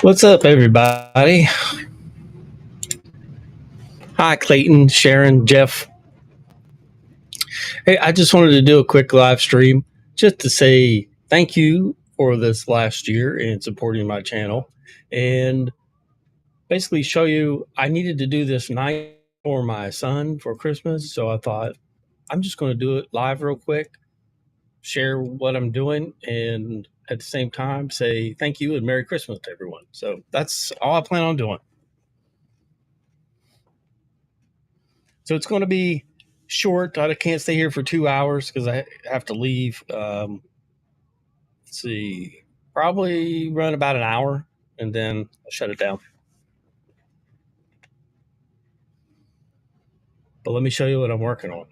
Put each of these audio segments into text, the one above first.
What's up, everybody? Hi, Clayton, Sharon, Jeff. Hey, I just wanted to do a quick live stream just to say thank you for this last year and supporting my channel and basically show you I needed to do this night for my son for Christmas. So I thought I'm just going to do it live real quick, share what I'm doing, and at the same time say thank you and Merry Christmas to everyone. So that's all I plan on doing. So it's going to be short. I can't stay here for 2 hours because I have to leave. Let's see, probably run about an hour and then I'll shut it down. But let me show you what I'm working on.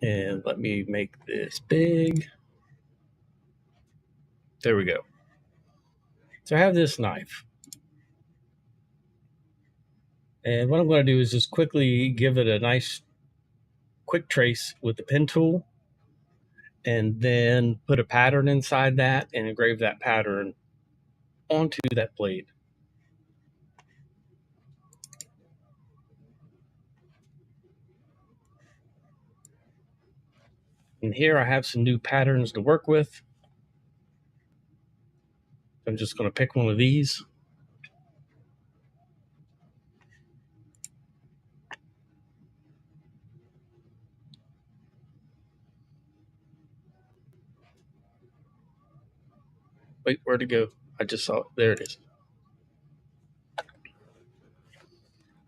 And let me make this big. There we go. So I have this knife. And what I'm going to do is just quickly give it a nice quick trace with the pen tool and then put a pattern inside that and engrave that pattern onto that blade. And here I have some new patterns to work with. I'm just going to pick one of these. Wait, where'd it go? I just saw it. There it is.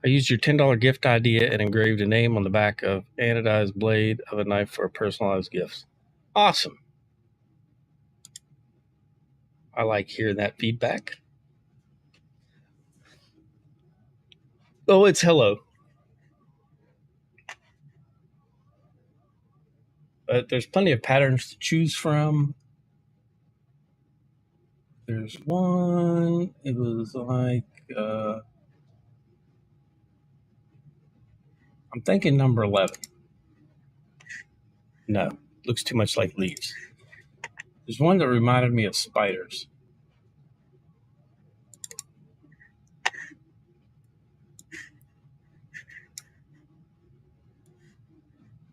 I used your $10 gift idea and engraved a name on the back of anodized blade of a knife for personalized gifts. Awesome. I like hearing that feedback. Oh, it's hello. But there's plenty of patterns to choose from. There's one. It was like, I'm thinking number 11. No, looks too much like leaves. There's one that reminded me of spiders.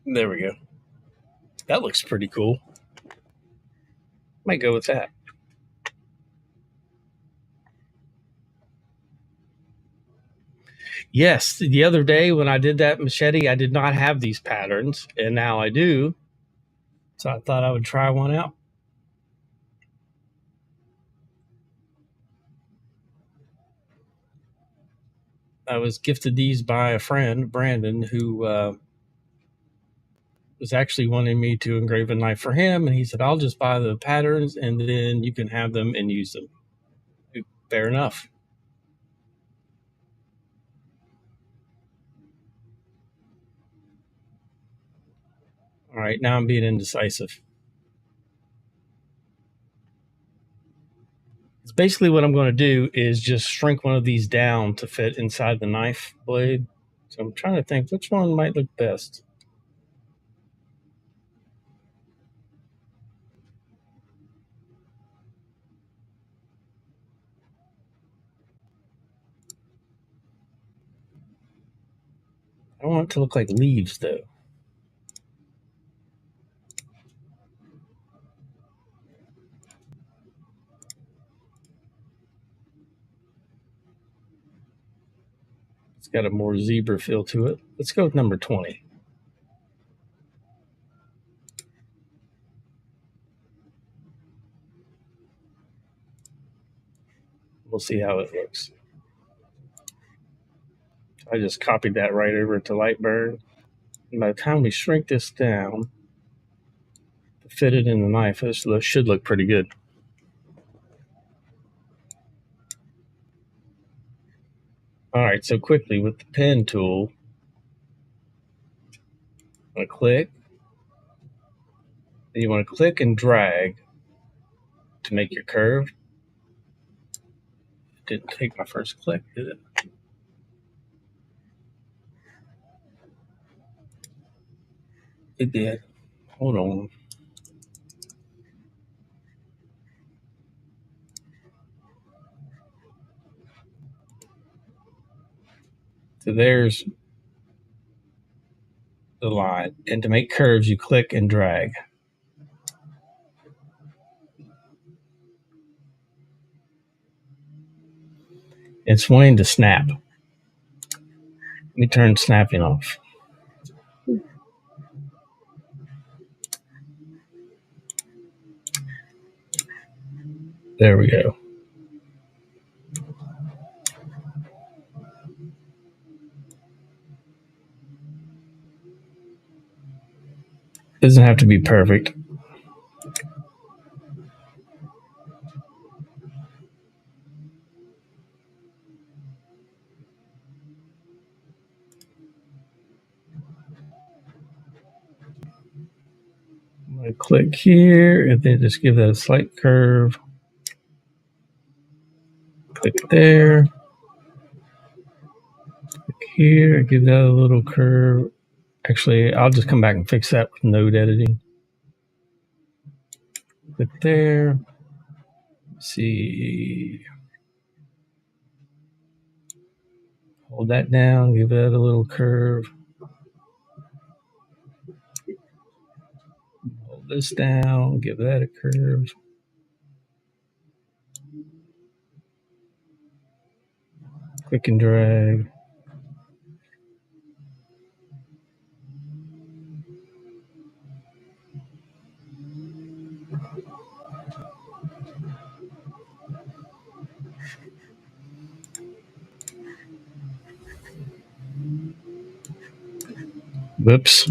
There we go. That looks pretty cool. Might go with that. Yes, the other day when I did that machete, I did not have these patterns, and now I do. So I thought I would try one out. I was gifted these by a friend, Brandon, who was actually wanting me to engrave a knife for him, and he said, "I'll just buy the patterns, and then you can have them and use them." Fair enough. All right, now I'm being indecisive. It's basically what I'm going to do is just shrink one of these down to fit inside the knife blade. So I'm trying to think which one might look best. I don't want it to look like leaves, though. It's got a more zebra feel to it. Let's go with number 20. We'll see how it looks. I just copied that right over to Lightburn. And by the time we shrink this down to fit it in the knife, this should look pretty good. All right, so quickly with the pen tool, I'm going to click. Then you want to click and drag to make your curve. Didn't take my first click, did it? It did. Hold on. So there's the line. And to make curves, you click and drag. It's wanting to snap. Let me turn snapping off. There we go. Doesn't have to be perfect. I'm going to click here and then just give that a slight curve. Click there. Click here, give that a little curve. Actually, I'll just come back and fix that with node editing. Click there. See. Hold that down, give that a little curve. Hold this down, give that a curve. Click and drag. Whoops.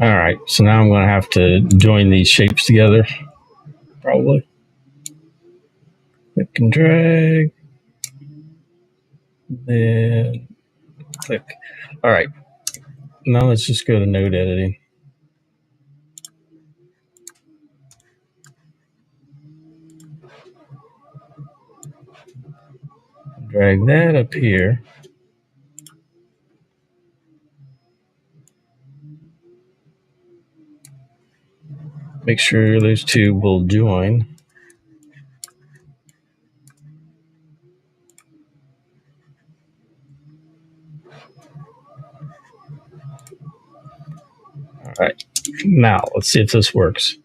All right, so now I'm going to have to join these shapes together, probably. Click and drag. Then click. All right, now let's just go to node editing. Drag that up here. Make sure those two will join. All right, now let's see if this works.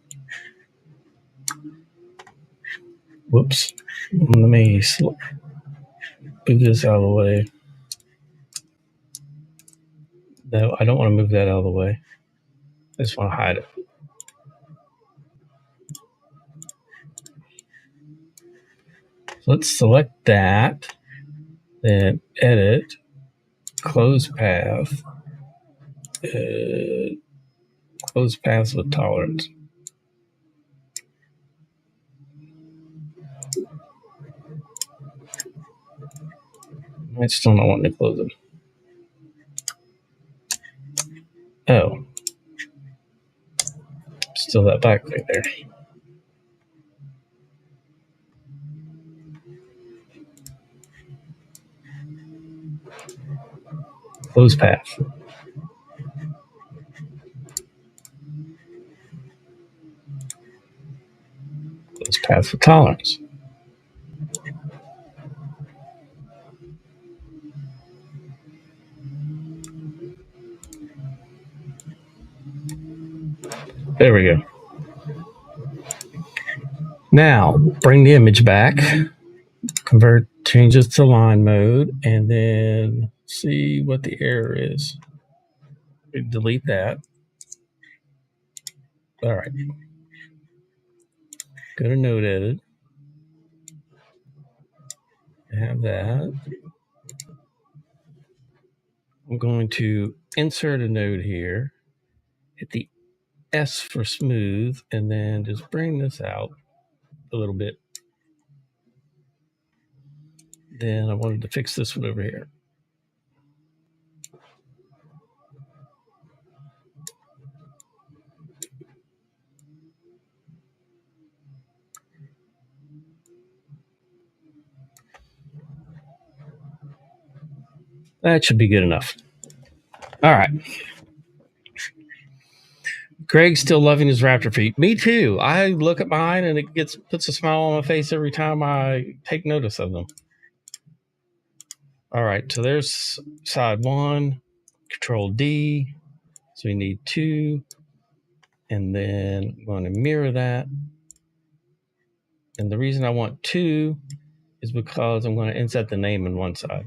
Whoops. Let me move this out of the way. No, I don't want to move that out of the way. I just want to hide it. So let's select that, then edit, close path, close paths with tolerance. I still not wanting to close them. Oh, still that back right there. Close path. Close path with tolerance. There we go. Now, bring the image back, convert changes to line mode, and then see what the error is. Delete that. All right. Go to node edit. Have that. I'm going to insert a node here, hit the S for smooth, and then just bring this out a little bit. Then I wanted to fix this one over here. That should be good enough. All right. Greg's still loving his raptor feet. Me too. I look at mine and it puts a smile on my face every time I take notice of them. All right, so there's side one, Control D. So we need 2. And then I'm going to mirror that. And the reason I want 2 is because I'm going to inset the name on one side.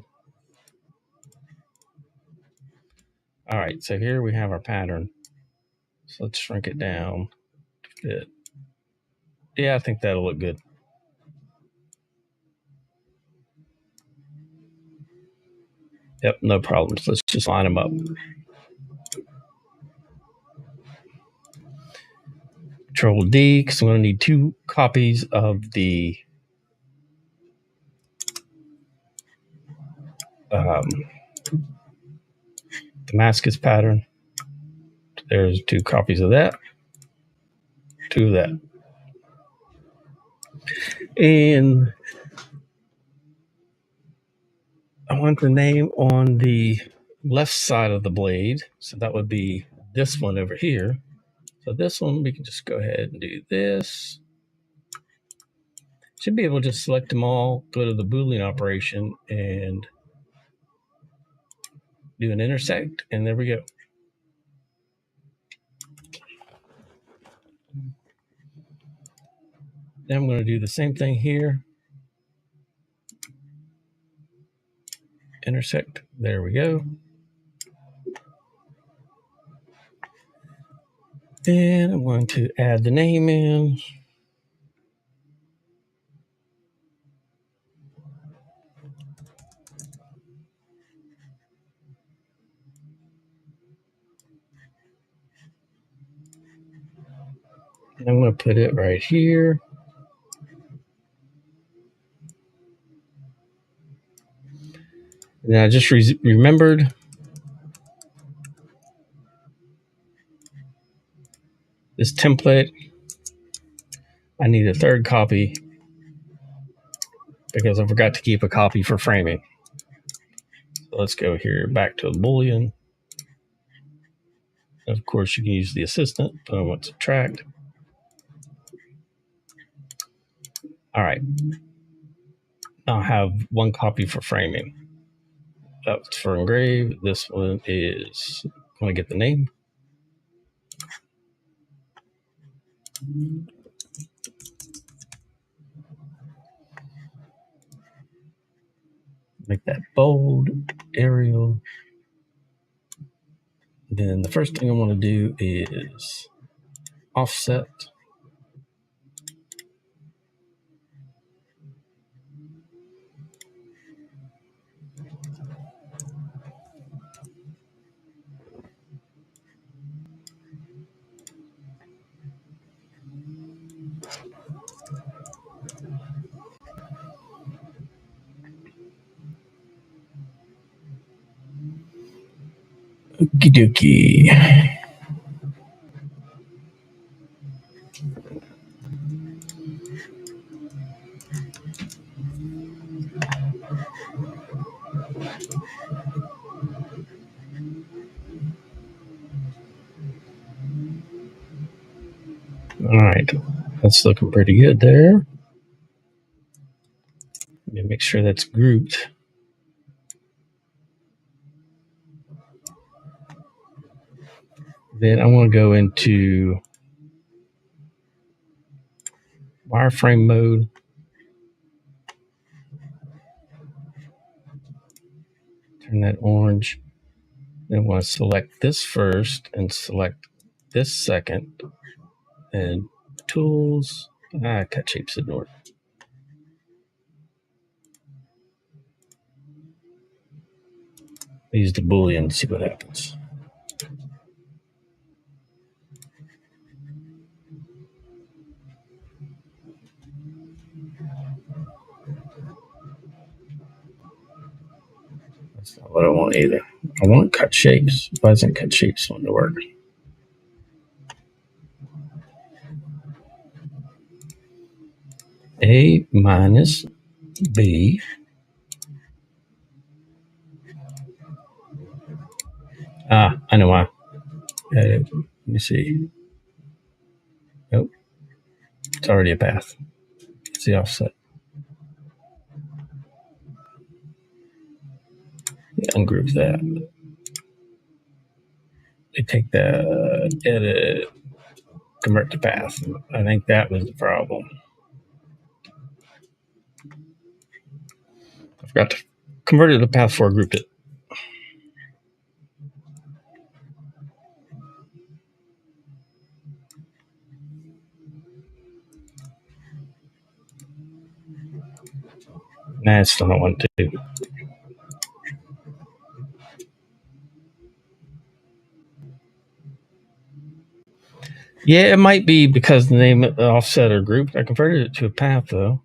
All right, so here we have our pattern. So let's shrink it down to fit. Yeah, I think that'll look good. Yep, no problems. Let's just line them up. Control D, because I'm going to need 2 copies of the Damascus pattern. There's 2 copies of that. 2 of that. And I want the name on the left side of the blade. So that would be this one over here. So this one, we can just go ahead and do this. Should be able to just select them all, go to the Boolean operation, and do an intersect, and there we go. Then I'm going to do the same thing here. Intersect, there we go. And I'm going to add the name in. And I'm going to put it right here. And I just remembered this template. I need a 3rd copy because I forgot to keep a copy for framing. So let's go here back to a Boolean. Of course, you can use the assistant, but I want subtract. All right. Now I have 1 copy for framing. That's for engrave. This one is going to get the name. Make that bold, Arial. Then the first thing I want to do is offset. Okie dokie. All right, that's looking pretty good there. Let me make sure that's grouped. Then I want to go into wireframe mode. Turn that orange. Then I want to select this first and select this second. And tools. Cut shapes ignored. Use the Boolean to see what happens. That's not what I want either. I want cut shapes. Why doesn't cut shapes want to work? A minus B I know why. Let me see. Nope, it's already a path. It's the offset. Ungroup that. They take the edit, convert to path. I think that was the problem. I forgot to convert it to path before I grouped it. Nah, I still don't want to. Yeah, it might be because the name of the offset or group. I converted it to a path though.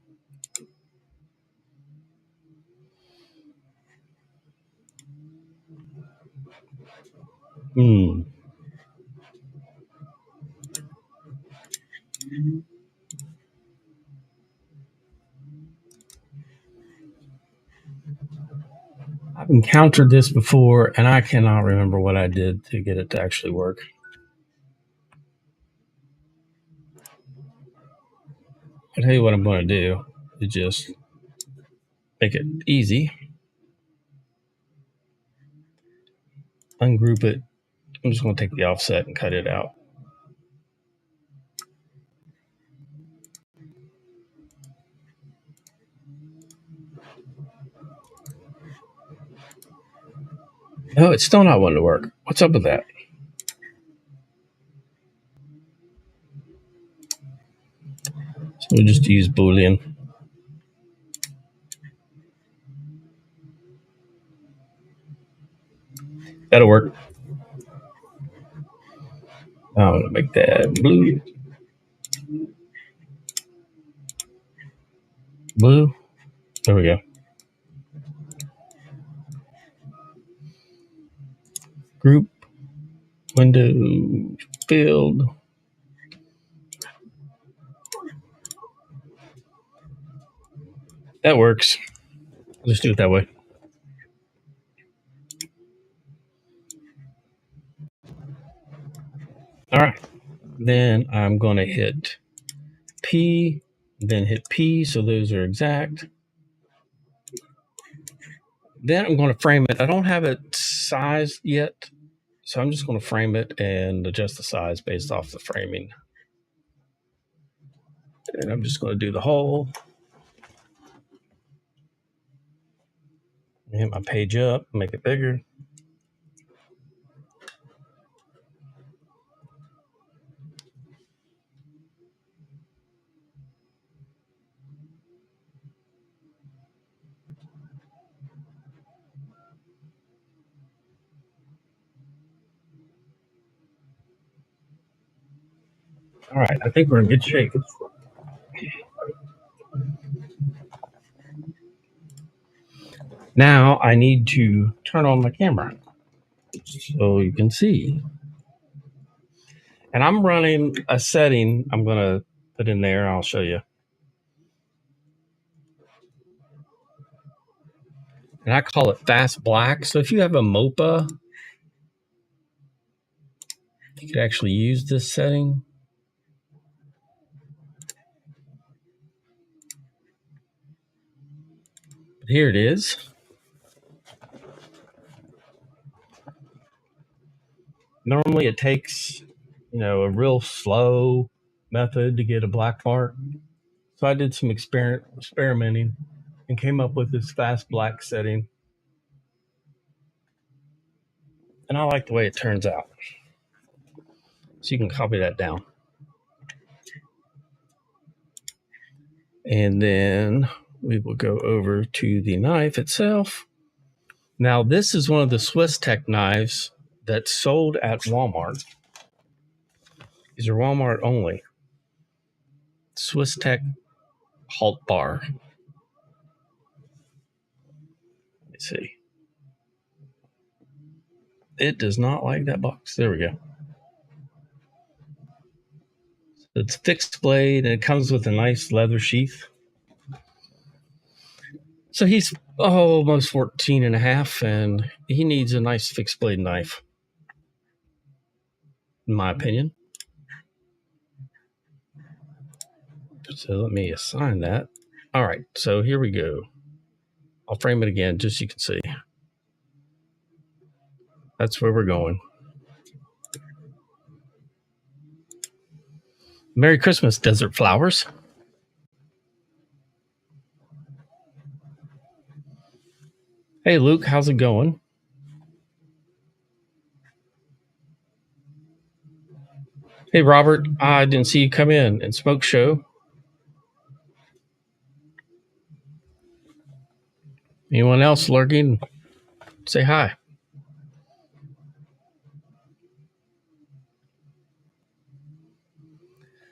I've encountered this before, and I cannot remember what I did to get it to actually work. I'll tell you what I'm going to do to just make it easy. Ungroup it. I'm just going to take the offset and cut it out. No, it's still not wanting to work. What's up with that? So we'll just use Boolean. That'll work. I'm going to make that blue. Blue. There we go. Group. Window. Field. That works. Let's do it that way. All right. Then I'm going to hit P, then hit P, so those are exact. Then I'm going to frame it. I don't have it sized yet, so I'm just going to frame it and adjust the size based off the framing. And I'm just going to do the whole. Hit my page up, make it bigger. All right, I think we're in good shape. Now I need to turn on my camera so you can see. And I'm running a setting I'm going to put in there. I'll show you. And I call it fast black. So if you have a MOPA, you could actually use this setting. But here it is. Normally it takes, a real slow method to get a black mark. So I did some experimenting and came up with this fast black setting. And I like the way it turns out. So you can copy that down. And then we will go over to the knife itself. Now, this is one of the Swiss Tech knives that's sold at Walmart. These are Walmart only. Swiss Tech Halt Bar. Let me see. It does not like that box. There we go. It's fixed blade and it comes with a nice leather sheath. So he's almost 14 and a half and he needs a nice fixed blade knife. in my opinion. So let me assign that. All right, so here we go. I'll frame it again just so you can see. That's where we're going. Merry Christmas, Desert Flowers. Hey, Luke, how's it going? Hey, Robert, I didn't see you come in. And Smoke Show. Anyone else lurking? Say hi.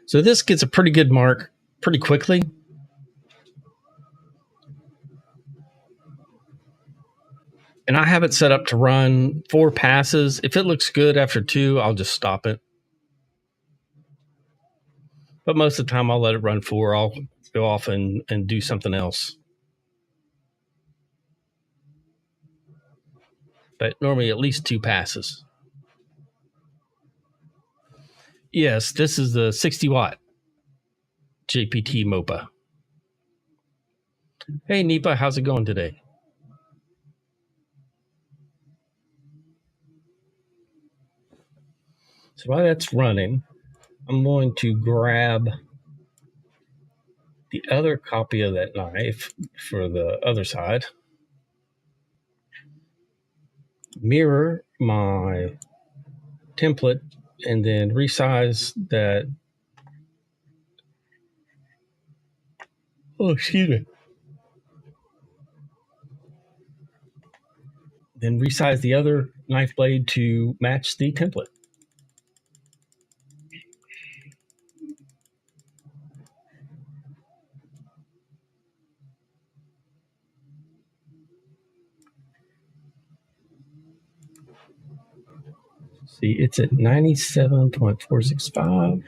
So this gets a pretty good mark pretty quickly. And I have it set up to run 4 passes. If it looks good after 2, I'll just stop it. But most of the time, I'll let it run 4. I'll go off and do something else. But normally at least 2 passes. Yes, this is the 60-watt JPT MOPA. Hey, Nipa, how's it going today? So while that's running, I'm going to grab the other copy of that knife for the other side, mirror my template, and then resize that. Oh, excuse me. Then resize the other knife blade to match the template. See, it's at 97.465.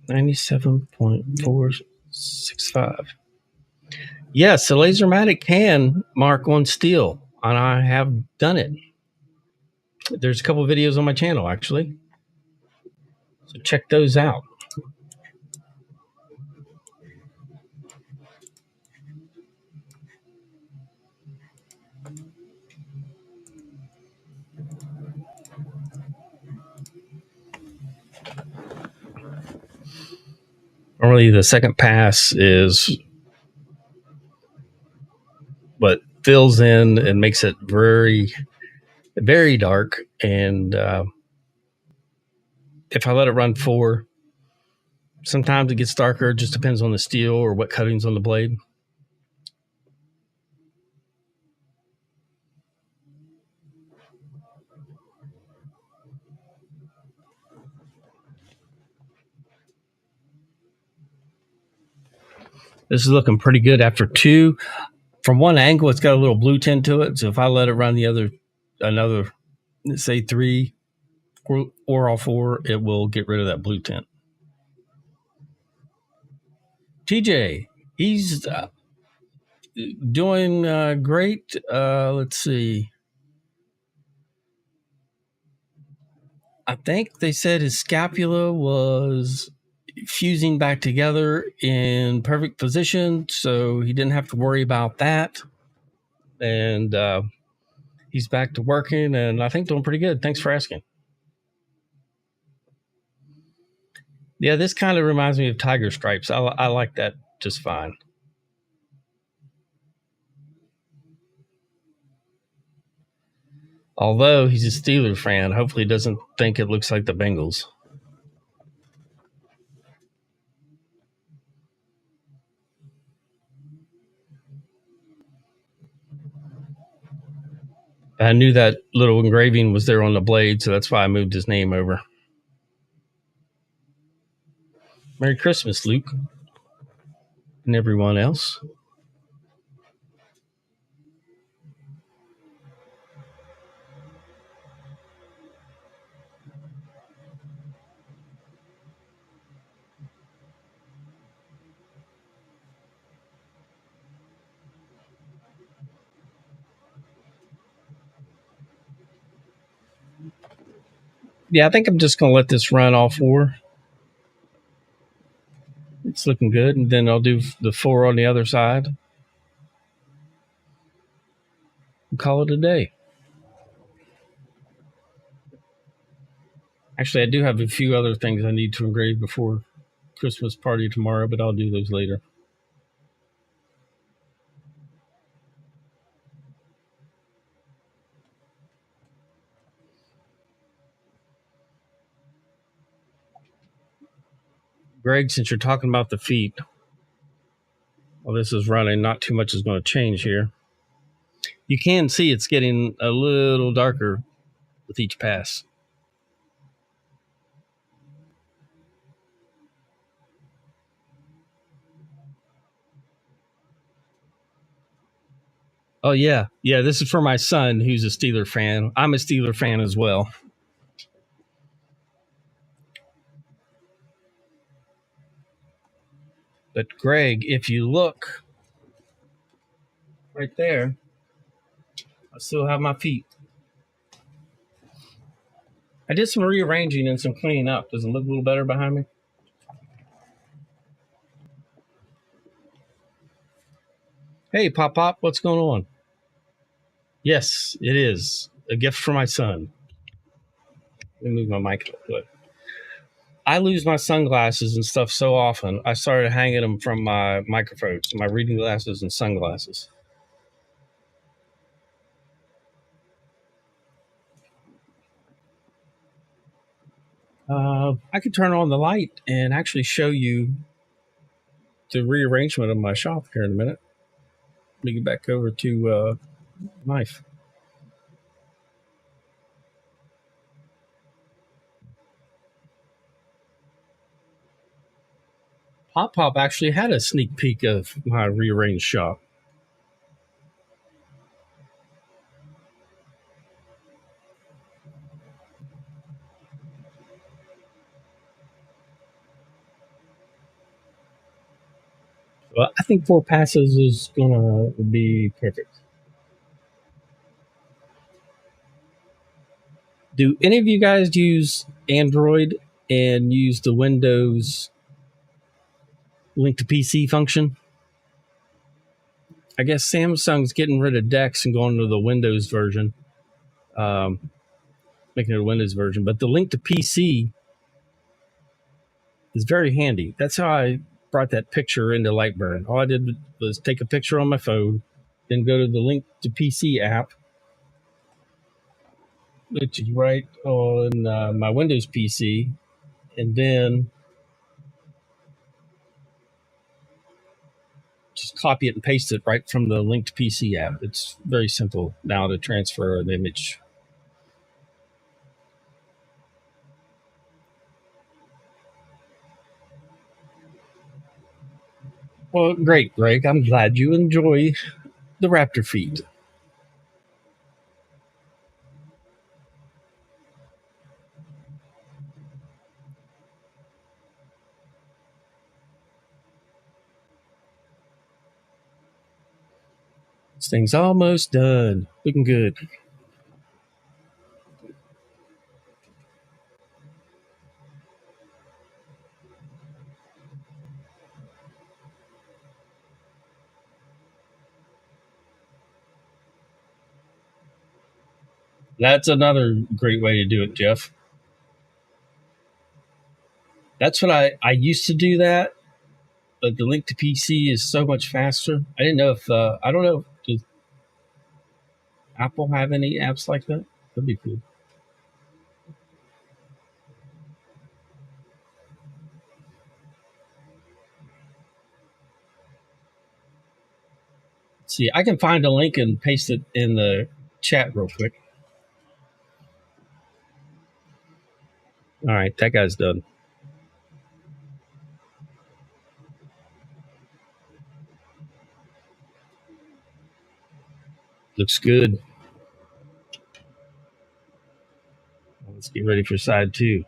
97.465. Yes, the Lasermatic can mark on steel, and I have done it. There's a couple of videos on my channel, actually. So check those out. Normally, the second pass is what fills in and makes it very, very dark. And if I let it run 4, sometimes it gets darker. It just depends on the steel or what cutting's on the blade. This is looking pretty good after 2. From one angle, it's got a little blue tint to it. So if I let it run another, say 3 or all 4, it will get rid of that blue tint. TJ, he's doing great. Let's see. I think they said his scapula was fusing back together in perfect position, so he didn't have to worry about that. And he's back to working, and I think doing pretty good. Thanks for asking. Yeah, this kind of reminds me of Tiger Stripes. I like that just fine. Although he's a Steelers fan, hopefully he doesn't think it looks like the Bengals. I knew that little engraving was there on the blade, so that's why I moved his name over. Merry Christmas, Luke, and everyone else. Yeah, I think I'm just going to let this run all four. It's looking good. And then I'll do the four on the other side and call it a day. Actually, I do have a few other things I need to engrave before Christmas party tomorrow, but I'll do those later. Greg, since you're talking about the feet, while this is running, not too much is going to change here. You can see it's getting a little darker with each pass. Oh, yeah. Yeah, this is for my son who's a Steeler fan. I'm a Steeler fan as well. But Greg, if you look right there, I still have my feet. I did some rearranging and some cleaning up. Does it look a little better behind me? Hey, Pop Pop, what's going on? Yes, it is a gift for my son. Let me move my mic a little bit. I lose my sunglasses and stuff so often. I started hanging them from my microphones, my reading glasses and sunglasses. I could turn on the light and actually show you the rearrangement of my shop here in a minute. Let me get back over to knife. Pop Pop actually had a sneak peek of my rearranged shop. Well, I think 4 passes is gonna be perfect. Do any of you guys use Android and use the Windows link to PC function? I guess Samsung's getting rid of DeX and going to the Windows version, making it a Windows version. But the link to PC is very handy. That's how I brought that picture into Lightburn. All I did was take a picture on my phone, then go to the link to PC app, which is right on my Windows PC, and then just copy it and paste it right from the linked PC app. It's very simple now to transfer an image. Well, great, Greg. I'm glad you enjoy the raptor feed. This thing's almost done. Looking good. That's another great way to do it, Jeff. That's what I used to do that, but the link to PC is so much faster. I didn't know if I don't know. Does Apple have any apps like that? That'd be cool. See, I can find a link and paste it in the chat real quick. All right, that guy's done. Looks good. Let's get ready for side 2.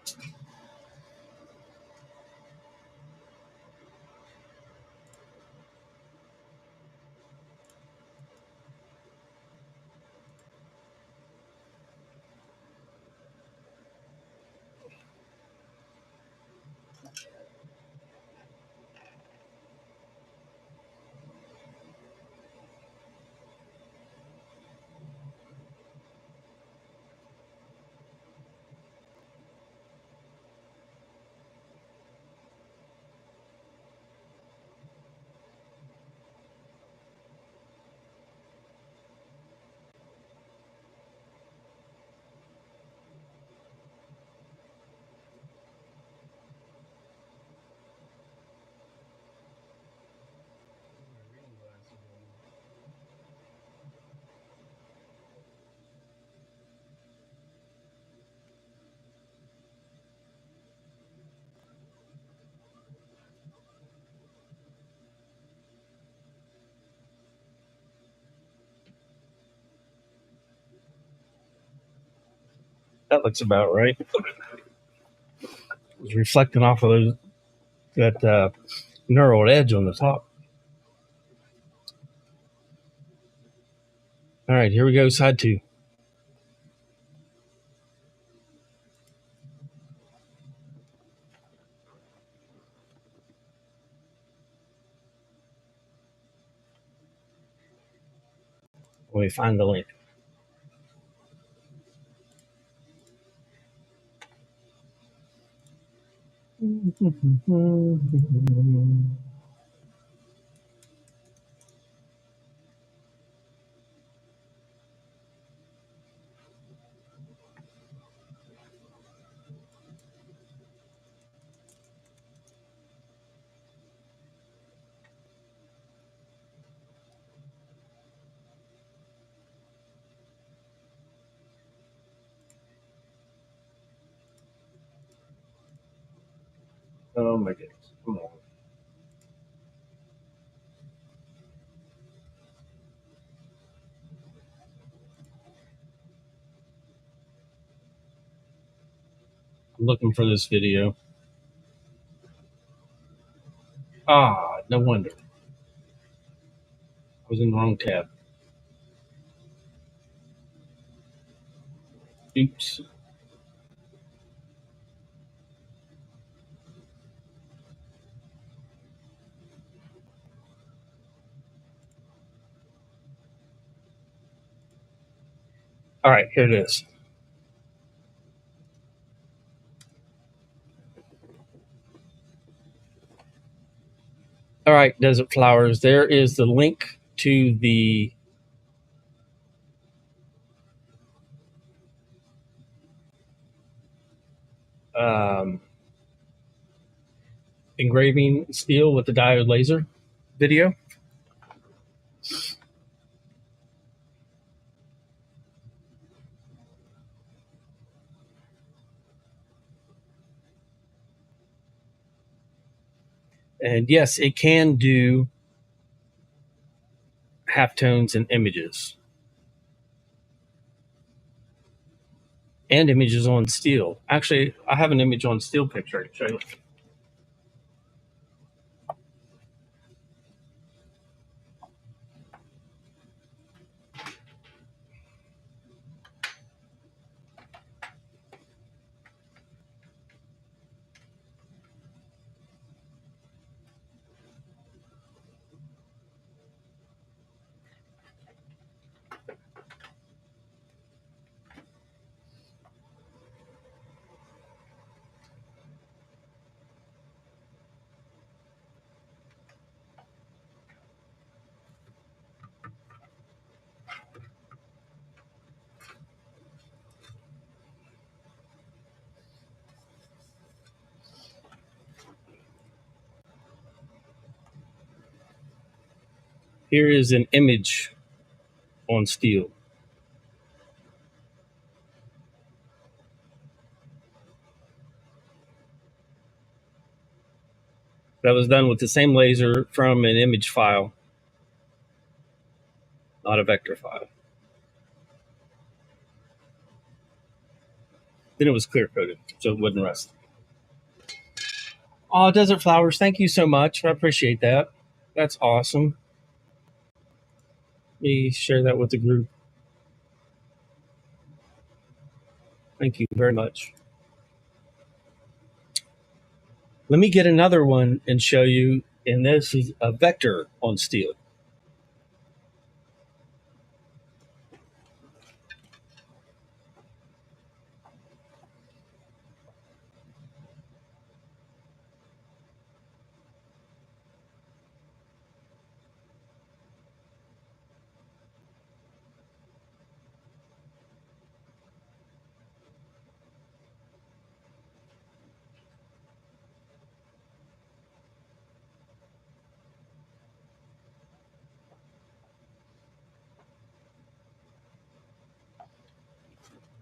That looks about right. It's reflecting off of that knurled edge on the top. All right, here we go, side two. Let me find the link. Oh my goodness. Come on. I'm looking for this video. Ah, no wonder. I was in the wrong tab. Oops. All right, here it is. All right, Desert Flowers. There is the link to the um, engraving steel with the diode laser video. And yes, it can do halftones and images on steel. Actually, I have an image on steel picture I can show you. Here is an image on steel. That was done with the same laser from an image file, not a vector file. Then it was clear coated, so it wouldn't rust. Oh, Desert Flowers, thank you so much. I appreciate that. That's awesome. Let me share that with the group. Thank you very much. Let me get another one and show you. And this is a vector on steel.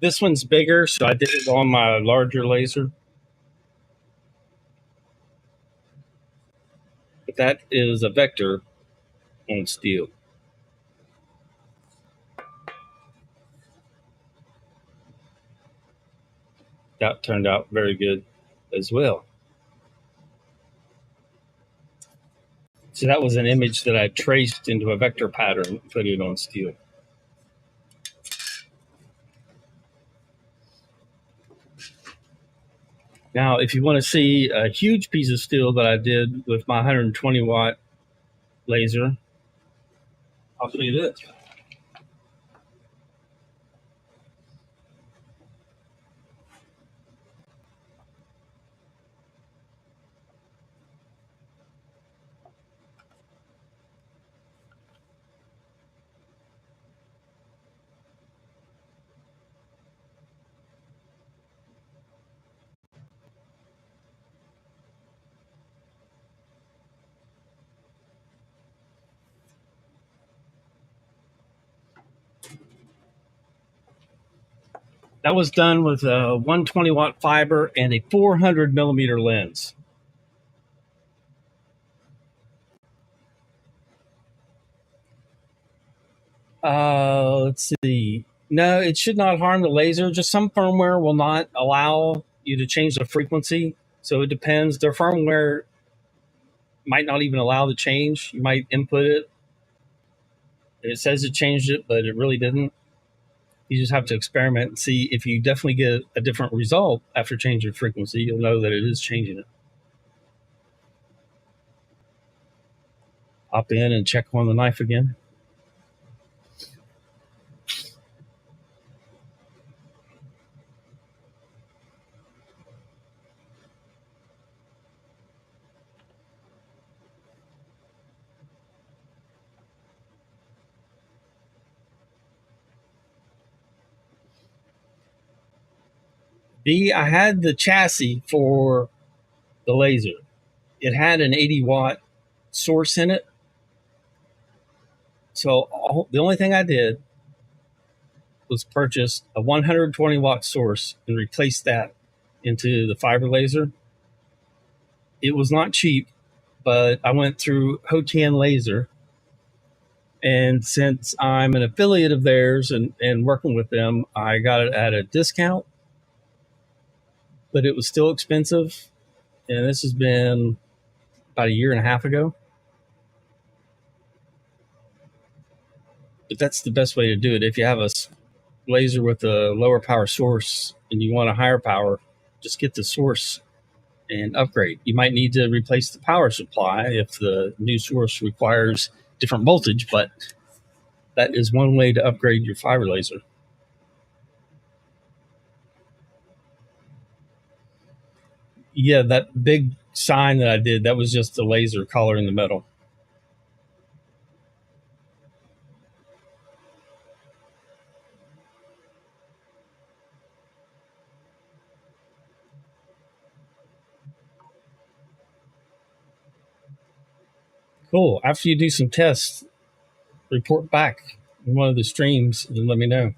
This one's bigger, so I did it on my larger laser. But that is a vector on steel. That turned out very good as well. So that was an image that I traced into a vector pattern, put it on steel. Now, if you want to see a huge piece of steel that I did with my 120-watt laser, I'll show you this. That was done with a 120-watt fiber and a 400 millimeter lens. Let's see. No, it should not harm the laser. Just some firmware will not allow you to change the frequency. So it depends. Their firmware might not even allow the change. You might input it. It says it changed it, but it really didn't. You just have to experiment and see. If you definitely get a different result after changing frequency, you'll know that it is changing it. Hop in and check on the knife again. I had the chassis for the laser. It had an 80-watt source in it. So the only thing I did was purchase a 120-watt source and replace that into the fiber laser. It was not cheap, but I went through Hotian Laser. And since I'm an affiliate of theirs and working with them, I got it at a discount, but it was still expensive. And this has been about a year and a half ago. But that's the best way to do it. If you have a laser with a lower power source and you want a higher power, just get the source and upgrade. You might need to replace the power supply if the new source requires different voltage, but that is one way to upgrade your fiber laser. Yeah, that big sign that I did, that was just the laser coloring the metal. Cool. After you do some tests, report back in one of the streams and let me know.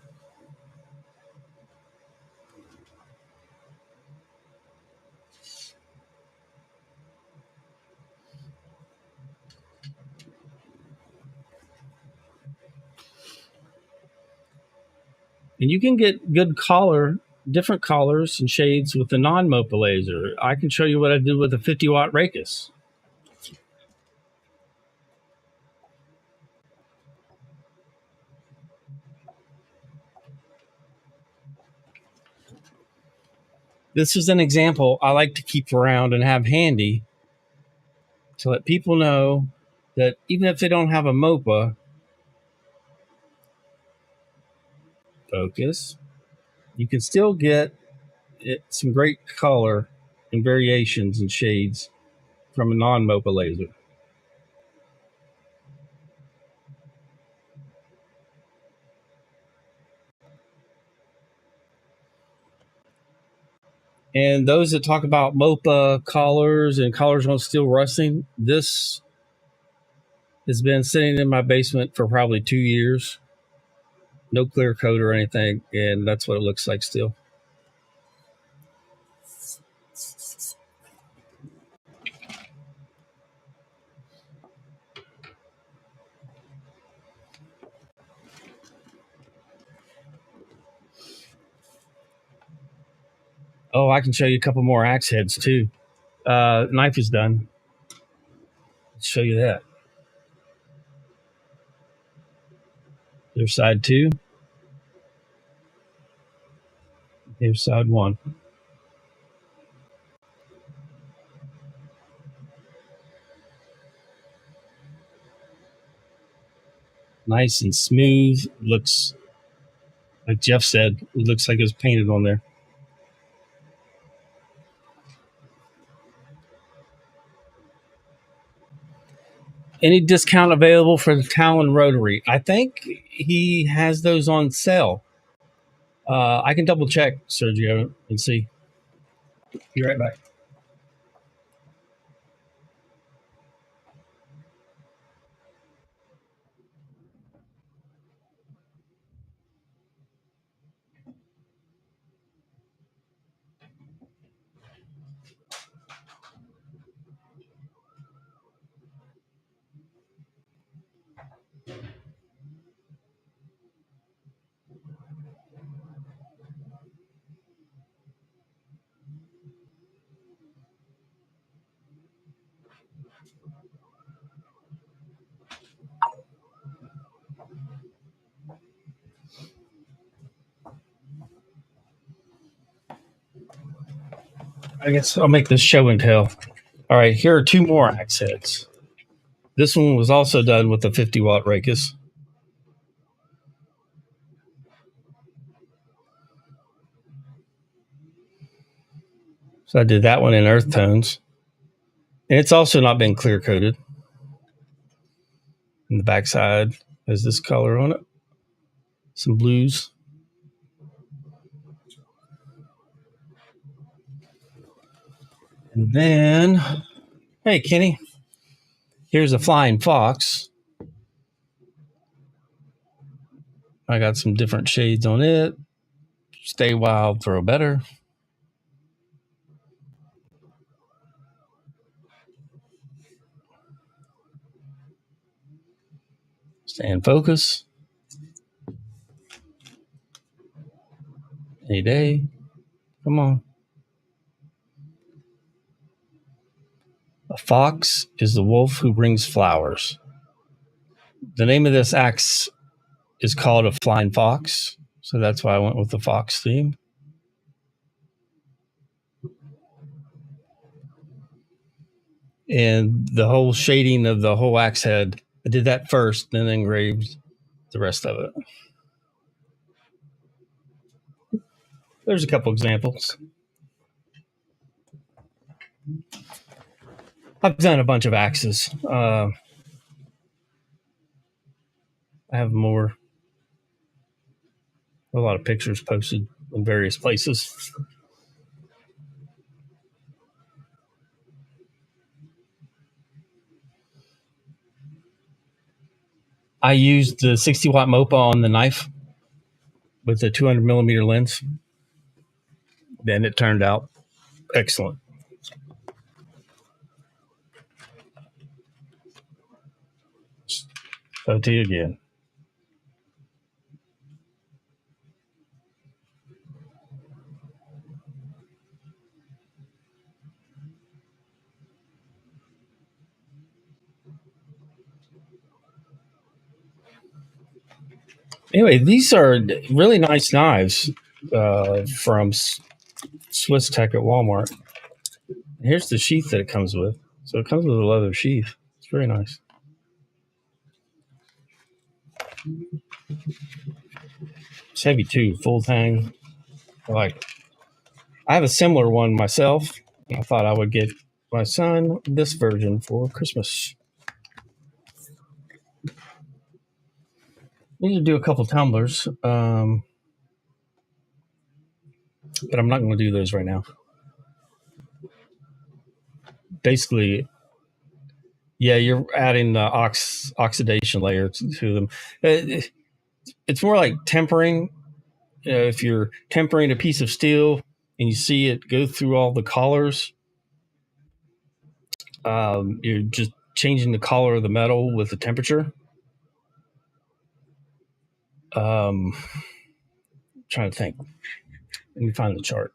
And you can get good different colors and shades with the non-MOPA laser. I can show you what I did with a 50-watt Racus. This is an example I like to keep around and have handy to let people know that even if they don't have a MOPA, focus, you can still get some great color and variations and shades from a non-MOPA laser. And those that talk about MOPA colors and colors on steel rusting, this has been sitting in my basement for probably 2 years. No clear coat or anything, and that's what it looks like still. Oh, I can show you a couple more axe heads too. Knife is done. Let's show you that. There's side 2. Here's side 1. Nice and smooth. Looks like Jeff said. It looks like it was painted on there. Any discount available for the Talon Rotary? I think he has those on sale. I can double check, Sergio, and see. Be right back. I guess I'll make this show and tell. All right, here are 2 more axe heads. This one was also done with a 50-watt Rakus. So I did that one in earth tones. And it's also not been clear coated. And the backside has this color on it. Some blues. And then, hey, Kenny, here's a flying fox. I got some different shades on it. Stay wild, throw better. Stay in focus. Any day. Come on. A fox is the wolf who brings flowers. The name of this axe is called a flying fox. So that's why I went with the fox theme. And the whole shading of the whole axe head, I did that first, then engraved the rest of it. There's a couple examples. I've done a bunch of axes. I have more, a lot of pictures posted in various places. I used the 60-watt MOPA on the knife with the 200 millimeter lens. Then it turned out excellent. So to you again. Anyway, these are really nice knives from Swiss Tech at Walmart. Here's the sheath that it comes with. So it comes with a leather sheath. It's very nice. It's heavy too, full tang. I like it. I have a similar one myself. I thought I would get my son this version for Christmas. Need to do a couple tumblers, but I'm not going to do those right now. Basically, yeah, you're adding the oxidation layer to them. It's more like tempering. If you're tempering a piece of steel and you see it go through all the collars, you're just changing the color of the metal with the temperature. Trying to think. Let me find the chart.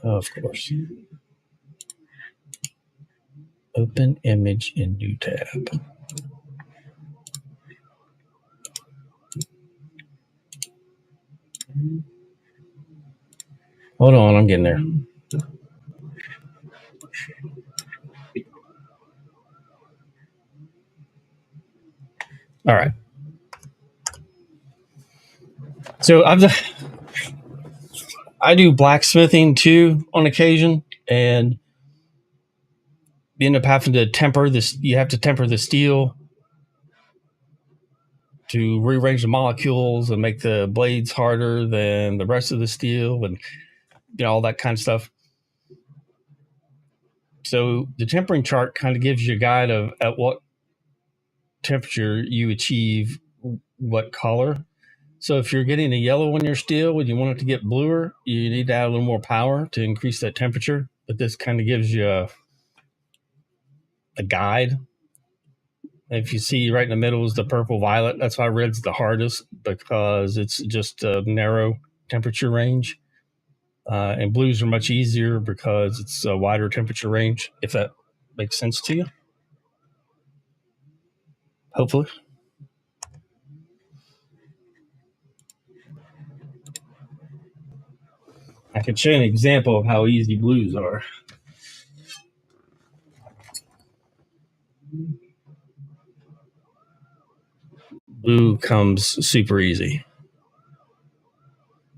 Of course. Open image in new tab. Hold on, I'm getting there. All right. So I do blacksmithing too on occasion, and you end up having to temper this. You have to temper the steel to rearrange the molecules and make the blades harder than the rest of the steel, and all that kind of stuff. So the tempering chart kind of gives you a guide of at what temperature you achieve what color. So if you're getting a yellow on your steel and you want it to get bluer, you need to add a little more power to increase that temperature. But this kind of gives you a guide. If you see right in the middle is the purple violet, that's why red's the hardest, because it's just a narrow temperature range. And blues are much easier because it's a wider temperature range, if that makes sense to you. Hopefully. I can show you an example of how easy blues are. Blue comes super easy.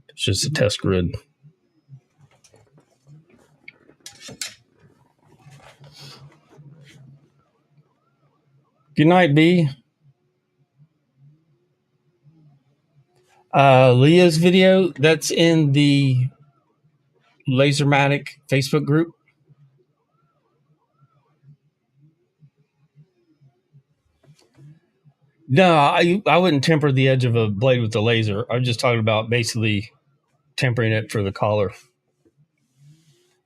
It's just a test grid. Good night, B. Leah's video, that's in the Lasermatic Facebook group. No, I wouldn't temper the edge of a blade with the laser. I'm just talking about basically tempering it for the collar. If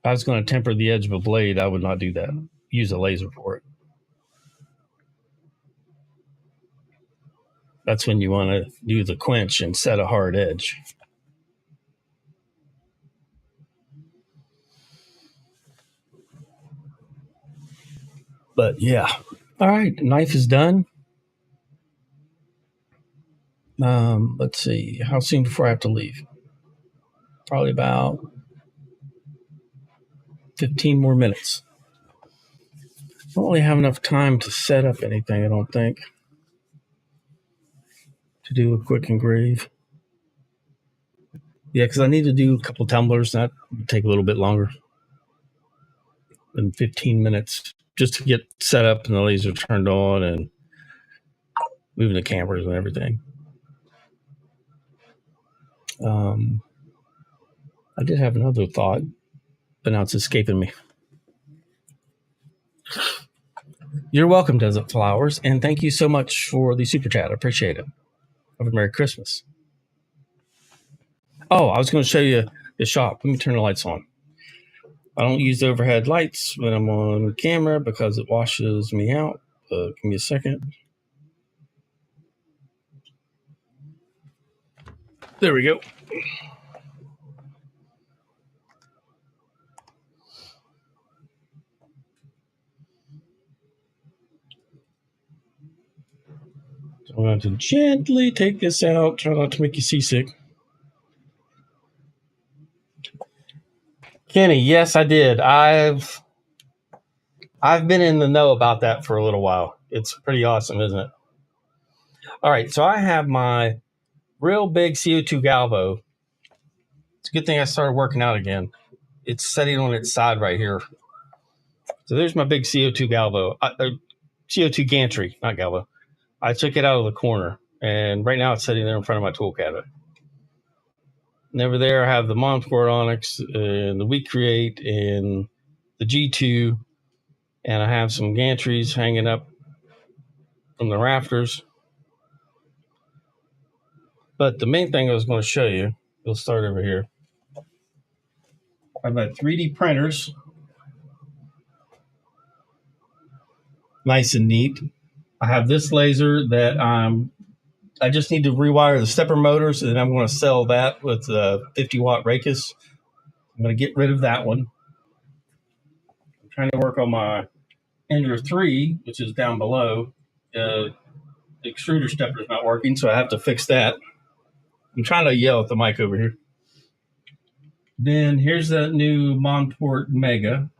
I was going to temper the edge of a blade, I would not do that. Use a laser for it. That's when you want to do the quench and set a hard edge. But yeah. All right, knife is done. Let's see. How soon before I have to leave? Probably about 15 more minutes. I don't really have enough time to set up anything, I don't think, to do a quick engrave. Yeah, because I need to do a couple tumblers. That would take a little bit longer than 15 minutes just to get set up and the laser turned on and moving the cameras and everything. I did have another thought, but now it's escaping me. You're welcome, Desert Flowers, and thank you so much for the super chat. I appreciate it. Have a Merry Christmas. Oh, I was going to show you the shop. Let me turn the lights on. I don't use the overhead lights when I'm on camera because it washes me out. Give me a second. There we go. So I'm going to gently take this out. Try not to make you seasick. Kenny, yes, I did. I've been in the know about that for a little while. It's pretty awesome, isn't it? All right, so I have my real big CO2 Galvo. It's a good thing I started working out again. It's sitting on its side right here. So there's my big CO2 Galvo. CO2 gantry, not Galvo. I took it out of the corner, and right now it's sitting there in front of my tool cabinet. And over there, I have the Monsport Onyx and the Wheat Create and the G2, and I have some gantries hanging up from the rafters. But the main thing I was going to show you, we'll start over here. I've got 3D printers. Nice and neat. I have this laser that I just need to rewire the stepper motors, and I'm going to sell that with a 50-watt Racus. I'm going to get rid of that one. I'm trying to work on my Ender 3, which is down below. The extruder stepper is not working, so I have to fix that. I'm trying to yell at the mic over here. Then here's that new Montport Mega.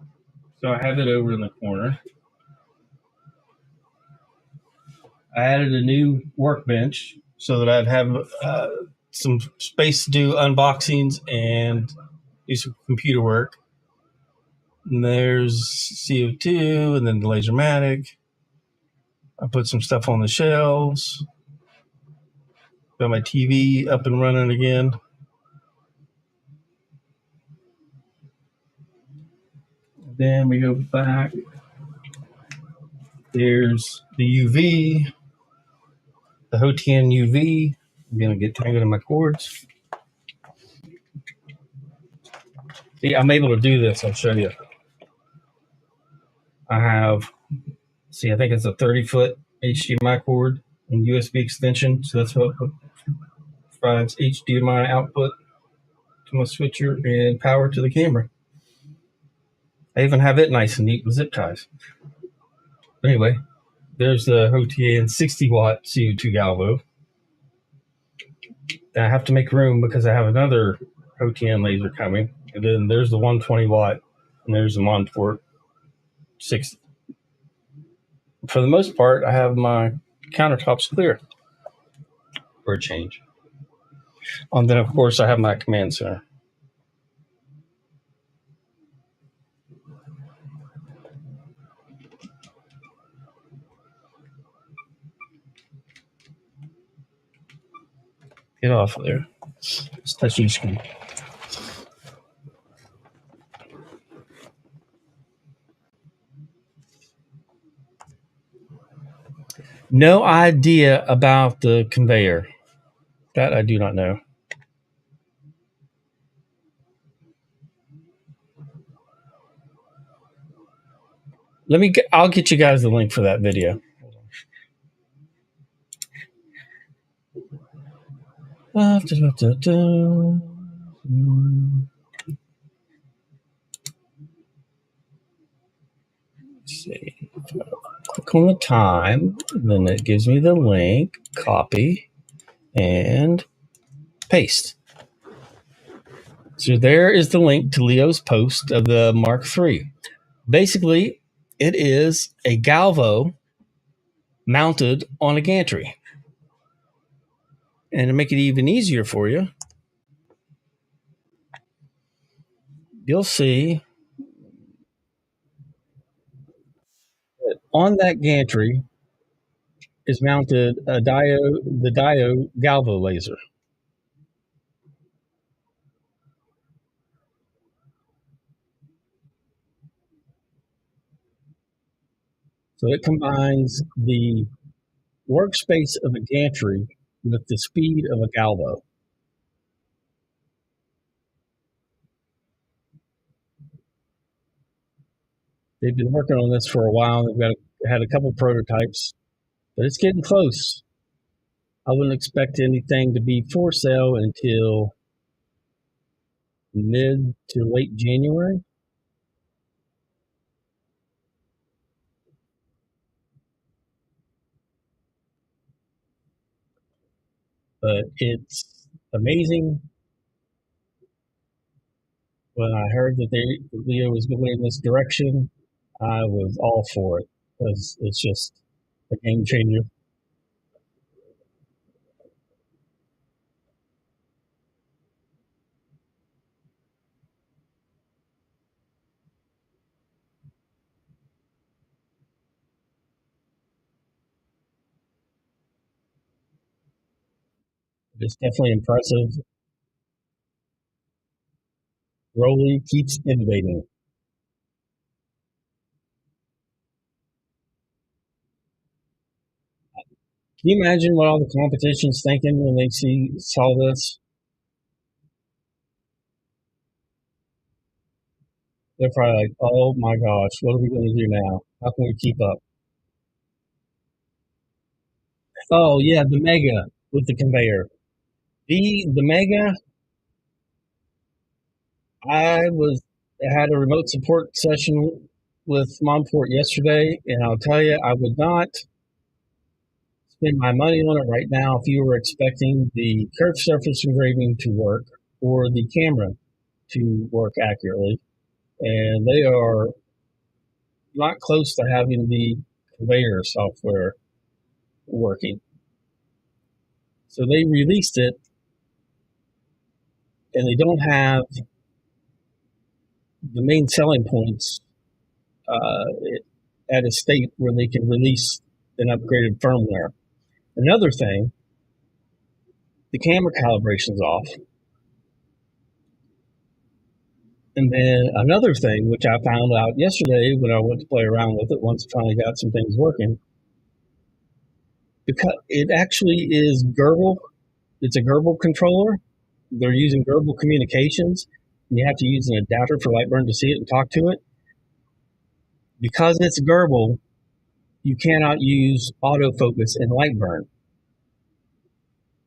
So I have it over in the corner. I added a new workbench so that I'd have some space to do unboxings and do some computer work. And there's CO2 and then the Lasermatic. I put some stuff on the shelves. Got my TV up and running again. Then we go back. There's the UV, the Hotian UV. I'm going to get tangled in my cords. See, I'm able to do this. I'll show you. I have, I think it's a 30-foot HDMI cord and USB extension. So that's what provides HDMI output to my switcher and power to the camera. I even have it nice and neat with zip ties. But anyway, there's the Hotian 60-watt CO2 Galvo. And I have to make room because I have another Hotian laser coming. And then there's the 120-watt, and there's the Montport 60. For the most part, I have my countertops clear for a change. And then, of course, I have my command center. Get off of there. Let's touch your screen. No idea about the conveyor. That I do not know. I'll get you guys the link for that video. Let's see. Click on the time, then it gives me the link, copy, and paste. So there is the link to Leo's post of the Mark III. Basically, it is a Galvo mounted on a gantry. And to make it even easier for you, you'll see that on that gantry is mounted the Dio Galvo laser. So it combines the workspace of a gantry with the speed of a Galvo. They've been working on this for a while. They've had a couple prototypes, but it's getting close. I wouldn't expect anything to be for sale until mid to late January. But it's amazing. When I heard that Leo was going in this direction, I was all for it because it's just a game changer. It's definitely impressive. Rolly keeps innovating. Can you imagine what all the competition's thinking when they saw this? They're probably like, "Oh my gosh, what are we going to do now? How can we keep up?" Oh yeah, the Mega with the conveyor. The Mega. I had a remote support session with Momport yesterday, and I'll tell you, I would not spend my money on it right now if you were expecting the curved surface engraving to work or the camera to work accurately. And they are not close to having the conveyor software working. So they released it, and they don't have the main selling points uh, at a state where they can release an upgraded firmware. Another thing, the camera calibration's off. And then another thing, which I found out yesterday when I went to play around with it once I finally got some things working, because it actually is Gerbil. It's a Gerbil controller. They're using Gerbil communications, and you have to use an adapter for Lightburn to see it and talk to it. Because it's Gerbil, you cannot use autofocus in Lightburn.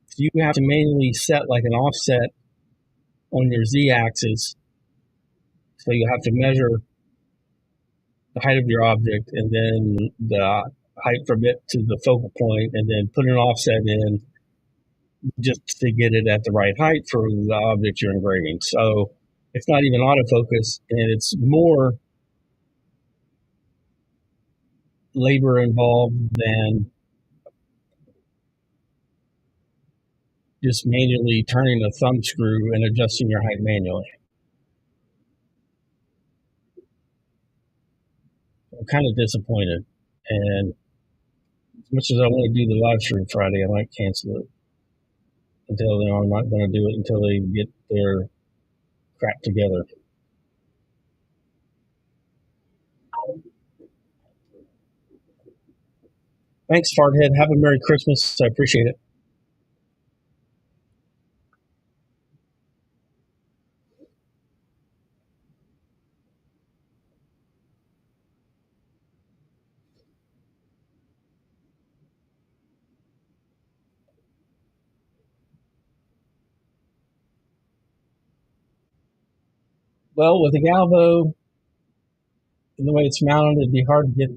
So you have to manually set like an offset on your Z-axis. So you have to measure the height of your object and then the height from it to the focal point, and then put an offset in just to get it at the right height for the object you're engraving. So it's not even autofocus, and it's more labor involved than just manually turning a thumb screw and adjusting your height manually. I'm kind of disappointed, and as much as I want to do the live stream Friday, I might cancel it until then. I'm not going to do it until they get their crap together. Thanks, Farthead. Have a Merry Christmas. I appreciate it. Well, with the Galvo and the way it's mounted, it'd be hard to get.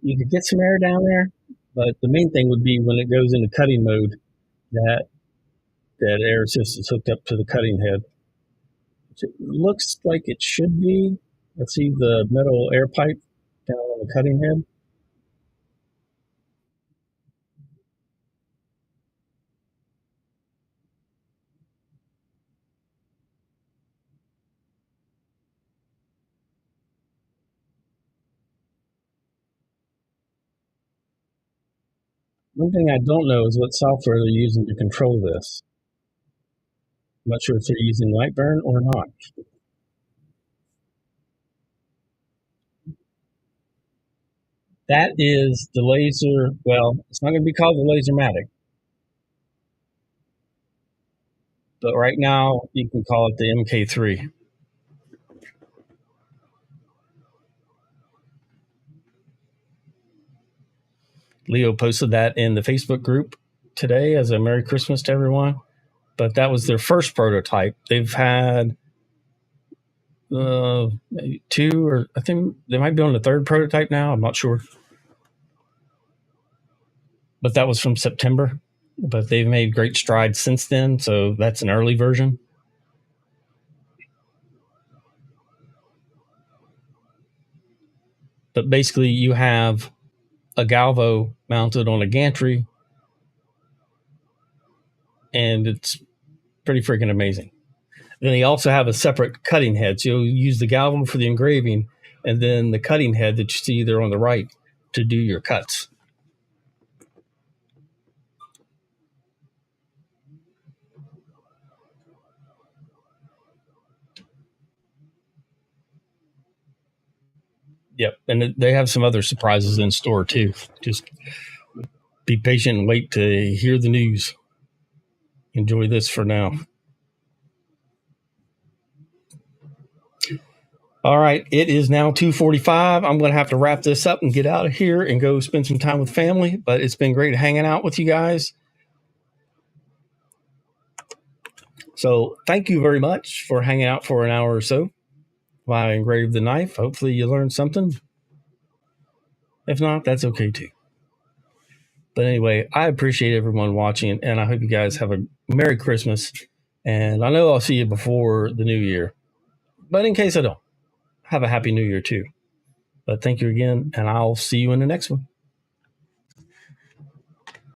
You could get some air down there, but the main thing would be when it goes into cutting mode, that air assist is hooked up to the cutting head. Which it looks like it should be. Let's see the metal air pipe down on the cutting head. One thing I don't know is what software they're using to control this. I'm not sure if they're using Lightburn or not. That is the laser. Well, it's not going to be called the Lasermatic, but right now you can call it the MK3. Leo posted that in the Facebook group today as a Merry Christmas to everyone. But that was their first prototype. They've had two, or I think they might be on the third prototype now. I'm not sure. But that was from September. But they've made great strides since then. So that's an early version. But basically, you have a Galvo mounted on a gantry, and it's pretty freaking amazing. Then they also have a separate cutting head. So you'll use the Galvo for the engraving, and then the cutting head that you see there on the right to do your cuts. Yep. And they have some other surprises in store too. Just be patient and wait to hear the news. Enjoy this for now. All right, it is now 2:45. I'm going to have to wrap this up and get out of here and go spend some time with family, but it's been great hanging out with you guys. So thank you very much for hanging out for an hour or so while I engraved the knife. Hopefully you learned something. If not, that's okay too. But anyway, I appreciate everyone watching, and I hope you guys have a Merry Christmas. And I know I'll see you before the new year. But in case I don't, have a Happy New Year too. But thank you again, and I'll see you in the next one.